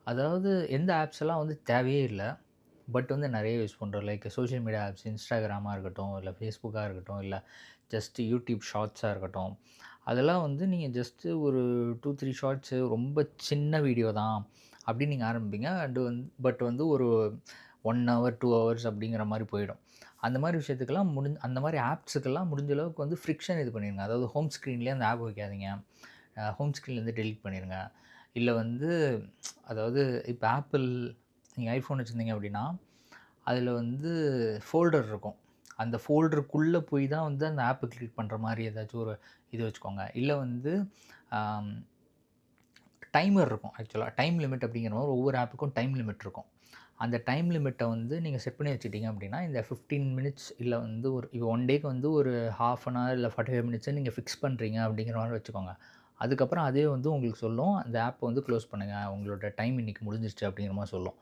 அதாவது எந்த ஆப்ஸ் எல்லாம் வந்து தேவையே இல்ல. பட் வந்து நெறைய யூஸ் பண்றோம். லைக் சோசியல் மீடியா ஆப்ஸ் Instagramமா இருக்கட்டும், இல்ல Facebookஆ இருக்கட்டும், இல்ல ஜஸ்ட் YouTube ஷார்ட்ஸா இருக்கட்டும். அதெல்லாம் வந்து நீங்க ஜஸ்ட் ஒரு 2, 3 ஷார்ட்ஸு ரொம்ப சின்ன வீடியோ தான் அப்படின்னு நீங்க ஆரம்பிப்பீங்க. பட் வந்து ஒரு 1 ஹவர், 2 ஹவர்ஸ் அப்படிங்கிற மாரி போயிடும். அந்த மாரி விஷயத்துக்கெல்லாம் அந்த மாரி ஆப்ஸுக்கெல்லாம் முடிஞ்ச அளவுக்கு வந்து ஃப்ரிக்ஷன் இது பண்ணிருங்க. அதாவது ஹோம் ஸ்க்ரீன்லயே அந்த ஆப் வைக்காதீங்க. ஹோம் ஸ்க்ரீன்லேருந்து டெலீட் பண்ணிருங்க. இல்ல வந்து அதாவது இப்ப Apple நீங்க iPhone வச்சிருந்தீங்க அப்படின்னா, அதில வந்து ஃபோல்டர் இருக்கும். அந்த ஃபோல்டருக்குள்ள போய் தான் வந்து அந்த ஆப்ப கிளிக் பண்ற மாரி ஏதாச்சும் ஒரு இது வச்சுக்கோங்க. இல்ல வந்து அம் டைமர் இருக்கும் ஆக்சுவலா. டைம் லிமிட் அப்படிங்கிற மாரி ஒவ்வொரு ஆப்புக்கும் டைம் லிமிட் இருக்கும். அந்த டைம் லிமிட்ட வந்து நீங்க செட் பண்ணி வச்சுட்டீங்க அப்படின்னா, இந்த 15 மினிட்ஸ் இல்ல வந்து ஒரு இப்போ 1 டேக்கு வந்து ஒரு 1/2 அன் ஹவர் இல்ல 45 மினிட்ஸ நீங்க ஃபிக்ஸ் பண்றீங்க அப்படிங்கிற மாரி வச்சுக்கோங்க. அதுக்கப்புறம் அதே வந்து உங்களுக்கு சொல்லும். அந்த ஆப்ப வந்து குளோஸ் பண்ணுங்க. உங்களோட டைம் இன்னைக்கு முடிஞ்சிருச்சு அப்படிங்கிற மாரி சொல்லும்.